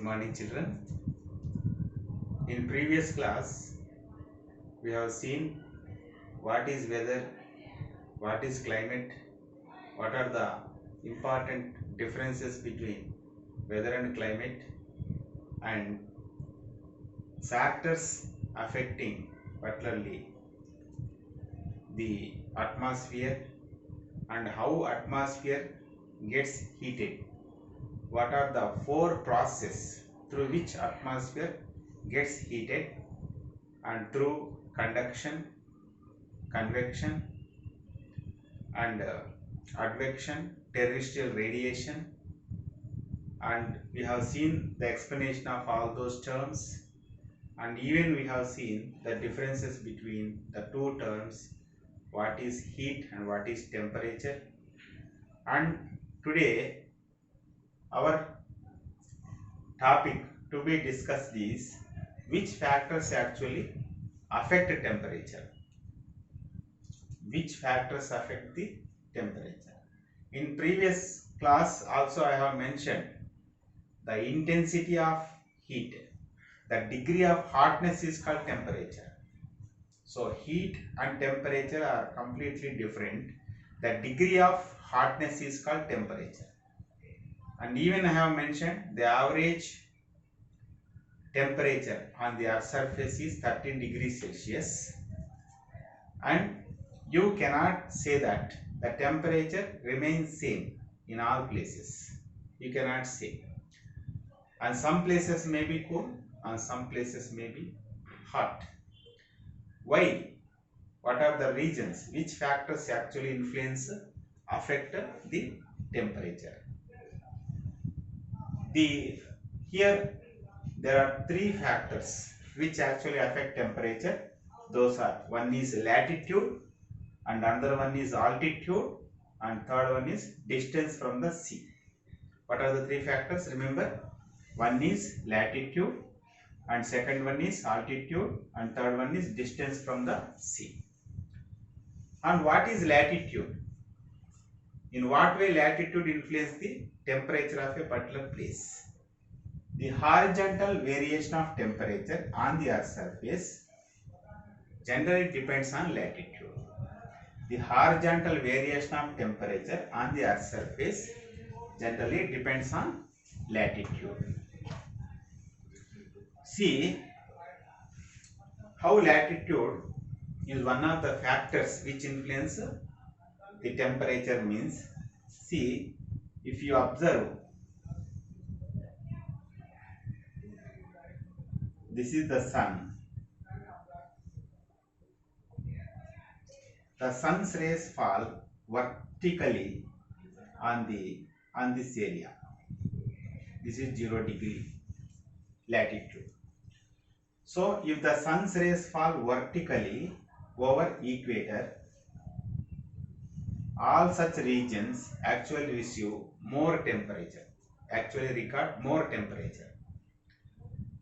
morning, children. In previous class, we have seen what is weather, what is climate, what are the important differences between weather and climate, and factors affecting particularly the atmosphere and how atmosphere gets heated. What are the four processes through which atmosphere gets heated, and through conduction, convection and advection, terrestrial radiation, and we have seen the explanation of all those terms, and even we have seen the differences between the two terms, what is heat and what is temperature. And today our topic to be discussed is which factors actually affect temperature. Which factors affect the temperature? In previous class also I have mentioned the intensity of heat. The degree of hotness is called temperature. So heat and temperature are completely different. The degree of hotness is called temperature. And even I have mentioned the average temperature on the earth surface is 13 degrees Celsius, and you cannot say that the temperature remains same in all places. You cannot say. And some places may be cool and some places may be hot. Why? What are the reasons? Which factors actually influence, affect the temperature? Here there are three factors which actually affect temperature. Those are, one is latitude, and another one is altitude, and third one is distance from the sea. What are the three factors? Remember, one is latitude, and second one is altitude, and third one is distance from the sea. And what is latitude? In what way latitude influences the temperature of a particular place? The horizontal variation of temperature on the earth surface generally depends on latitude. The horizontal variation of temperature on the earth surface generally depends on latitude. See how latitude is one of the factors which influence the temperature means. See, if you observe, this is the sun. The sun's rays fall vertically on this area. This is 0 degree latitude. So if the sun's rays fall vertically over equator, all such regions actually receive more temperature, actually record more temperature.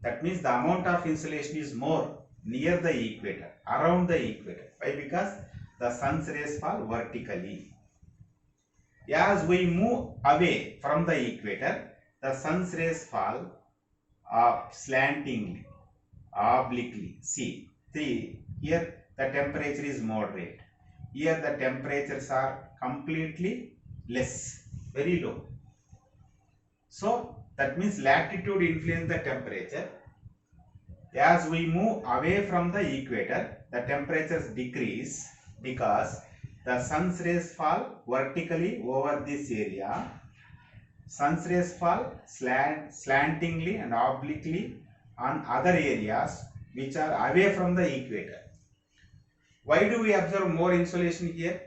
That means the amount of insolation is more near the equator, around the equator. Why? Because the sun's rays fall vertically. As we move away from the equator, the sun's rays fall slantingly, obliquely. See, here the temperature is moderate. Here the temperatures are completely less, very low. So that means latitude influences the temperature. As we move away from the equator, the temperatures decrease because the sun's rays fall vertically over this area. Sun's rays fall slantingly and obliquely on other areas which are away from the equator. Why do we observe more insolation here?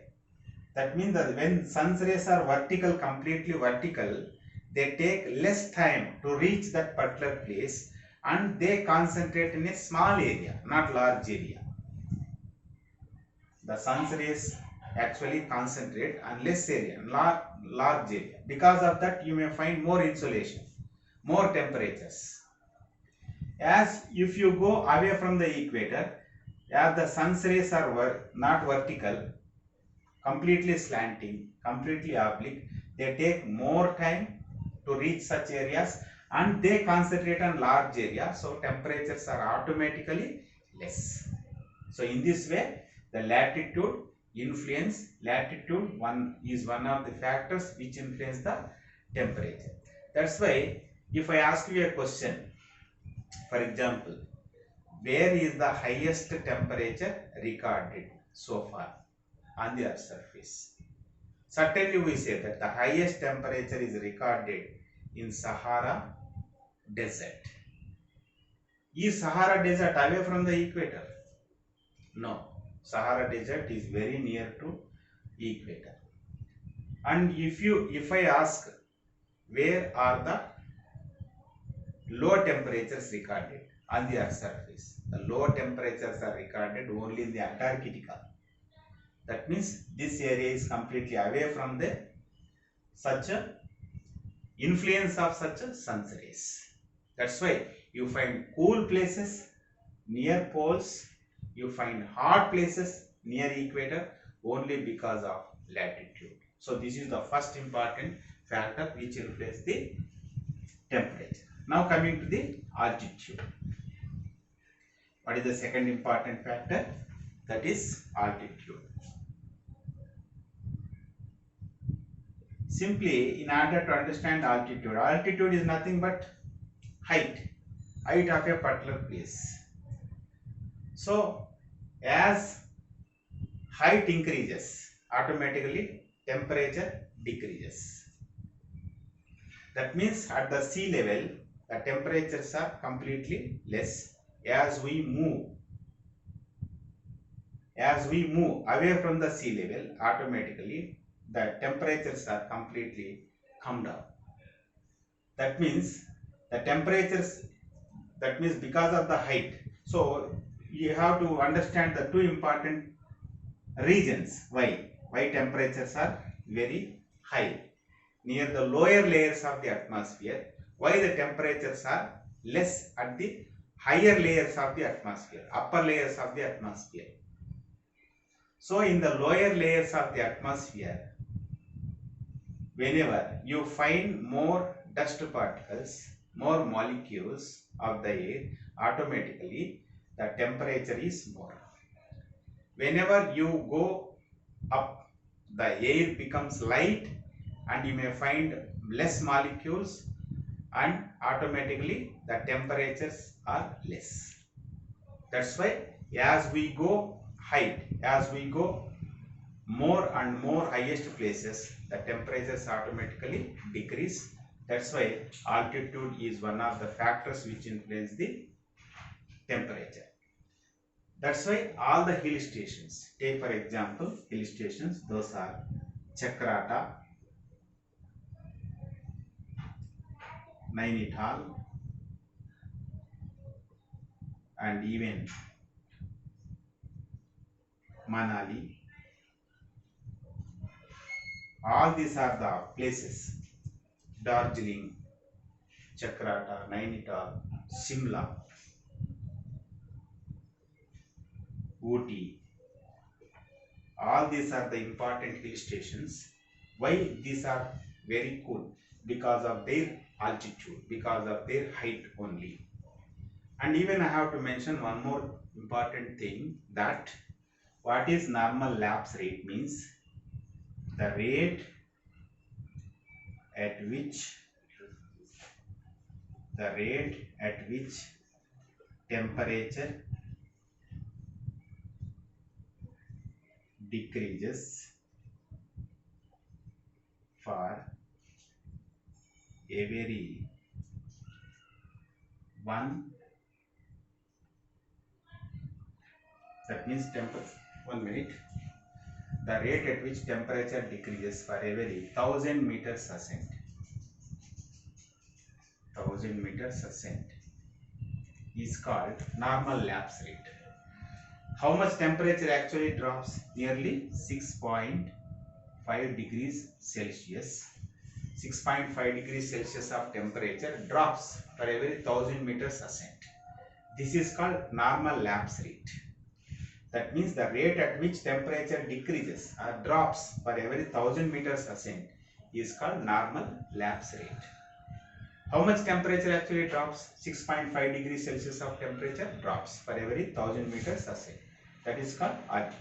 That means that when sun's rays are vertical, completely vertical, they take less time to reach that particular place, and they concentrate in a small area, not large area. The sun's rays actually concentrate on less area, large area. Because of that, you may find more insolation, more temperatures. As if you go away from the equator, as the sun's rays are not vertical, completely slanting, completely oblique, they take more time to reach such areas, and they concentrate on large area, so temperatures are automatically less. So in this way, the latitude one is one of the factors which influence the temperature. That's why if I ask you a question, for example, where is the highest temperature recorded so far on the Earth's surface? Certainly we say that the highest temperature is recorded in Sahara Desert. Is Sahara Desert away from the equator? No. Sahara Desert is very near to equator. And if I ask where are the low temperatures recorded on the Earth's surface, the low temperatures are recorded only in the Antarctica. That means this area is completely away from the such a influence of such a sun's rays. That's why you find cool places near poles, you find hot places near equator only because of latitude. So this is the first important factor which influences the temperature. Now coming to the altitude. What is the second important factor? That is altitude. Simply, in order to understand altitude, altitude is nothing but height of a particular place. So, as height increases, automatically temperature decreases. That means at the sea level, the temperatures are completely less. As we move away from the sea level, automatically the temperatures are completely come down. That means the temperatures, that means because of the height. So you have to understand the two important reasons why temperatures are very high near the lower layers of the atmosphere, why the temperatures are less at the higher layers of the atmosphere, upper layers of the atmosphere. So in the lower layers of the atmosphere, whenever you find more dust particles, more molecules of the air, automatically the temperature is more. Whenever you go up, the air becomes light and you may find less molecules and automatically the temperatures are less. That's why as we go height, as we go more and more highest places, the temperatures automatically decrease. That's why altitude is one of the factors which influence the temperature. That's why all the hill stations, take for example hill stations, those are Chakrata, Nainital, and even Manali. All these are the places: Darjeeling, Chakrata, Nainital, Shimla, Ooty. All these are the important hill stations. Why these are very cool? Because of their altitude, because of their height only. And even I have to mention one more important thing, that what is normal lapse rate means the rate at which temperature decreases for every 1, that means temperature, 1 minute, the rate at which temperature decreases for every 1000 meters ascent. 1000 meters ascent is called normal lapse rate. How much temperature actually drops? Nearly 6.5 degrees Celsius. 6.5 degrees Celsius of temperature drops for every 1000 meters ascent. This is called normal lapse rate. That means the rate at which temperature decreases or drops for every 1000 meters ascent is called normal lapse rate. How much temperature actually drops? 6.5 degrees Celsius of temperature drops for every 1000 meters ascent. That is called altitude.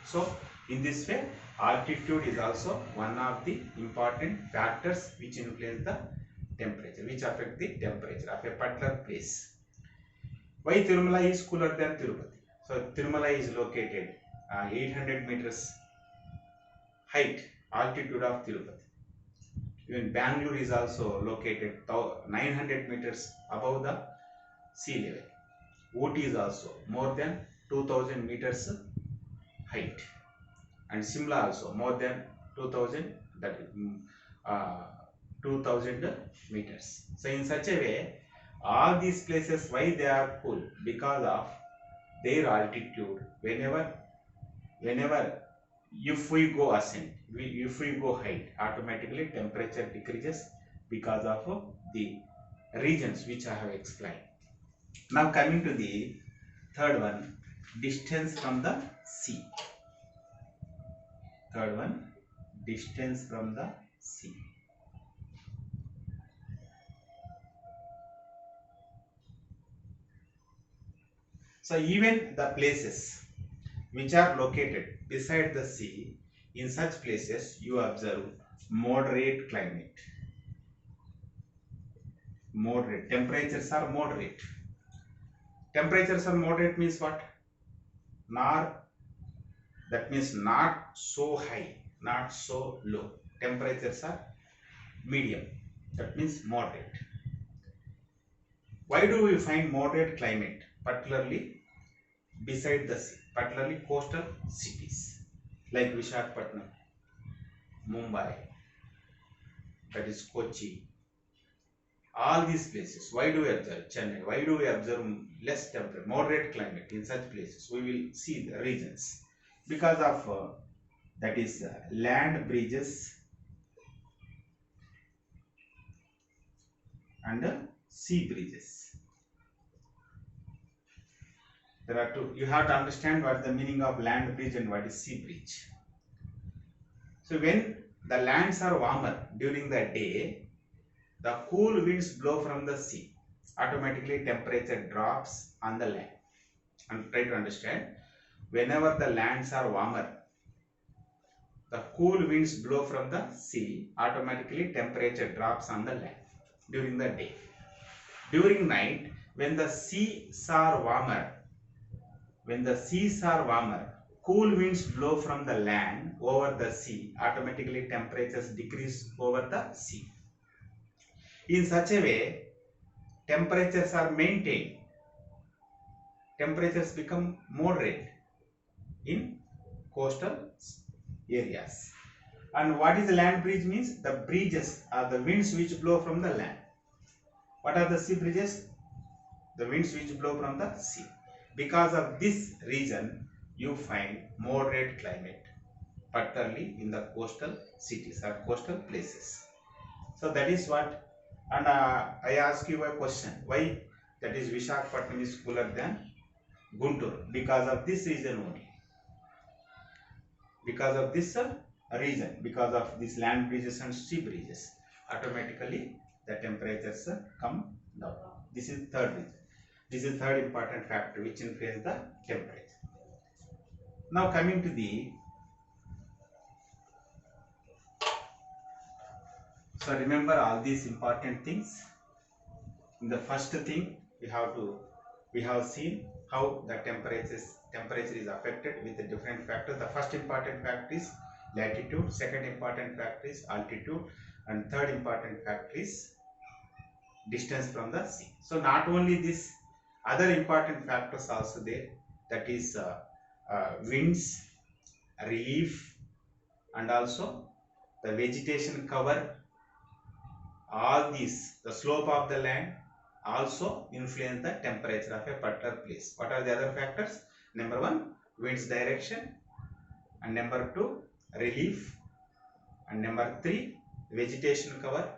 So in this way, altitude is also one of the important factors which influence the temperature, which affect the temperature of a particular place. Why Tirumala is cooler than Tirupati? So Tirumala is located 800 meters height altitude of Tirupati. Even Bangalore is also located 900 meters above the sea level. Ooty is also more than 2000 meters height, and Simla also more than 2000, that is 2000 meters. So in such a way, all these places, why they are cool? Because of their altitude. Whenever if we go ascent, if we go height, automatically temperature decreases because of the regions which I have explained. Now coming to the third one, distance from the sea. Third one, distance from the sea. So even the places which are located beside the sea, in such places you observe moderate climate. Moderate temperatures are moderate. Temperatures are moderate means what? That means not so high, not so low. Temperatures are medium. That means moderate. Why do we find moderate climate, particularly beside the sea, particularly coastal cities like Visakhapatnam, Mumbai, that is Kochi, all these places? Why do we observe Chennai? Why do we observe less temperature, moderate climate in such places? We will see the reasons. Because of that is land bridges and sea bridges. There are two. You have to understand what is the meaning of land bridge and what is sea bridge. So when the lands are warmer during the day, the cool winds blow from the sea. Automatically temperature drops on the land. And try to understand. Whenever the lands are warmer, the cool winds blow from the sea. Automatically temperature drops on the land during the day. During night, when the seas are warmer, cool winds blow from the land over the sea. Automatically temperatures decrease over the sea. In such a way, temperatures are maintained. Temperatures become moderate in coastal areas. And what is the land bridge means? The bridges are the winds which blow from the land. What are the sea bridges? The winds which blow from the sea. Because of this reason, you find moderate climate, particularly in the coastal cities or coastal places. So that is what. And I ask you a question: why that is Visakhapatnam is cooler than Guntur? Because of this reason only. Because of this reason, because of these land bridges and sea bridges, automatically the temperatures come down. This is third reason. This is third important factor which influences the temperature. Now coming to the, so remember all these important things. In the first thing we have seen how the temperature is affected with the different factors. The first important factor is latitude, second important factor is altitude, and third important factor is distance from the sea. So not only this, other important factors also there, that is winds, relief, and also the vegetation cover. All these, the slope of the land also influence the temperature of a particular place. What are the other factors? Number one, wind's direction, and number two, relief, and number three, vegetation cover,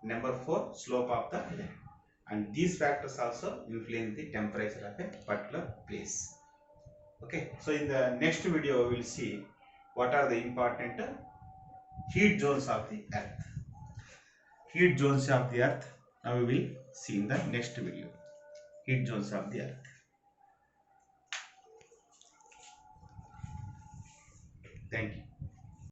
number four, slope of the land. And these factors also influence the temperature of a particular place. Okay, so in the next video we will see what are the important heat zones of the earth. Heat zones of the earth Now we will see in the next video heat zones of the earth. Thank you.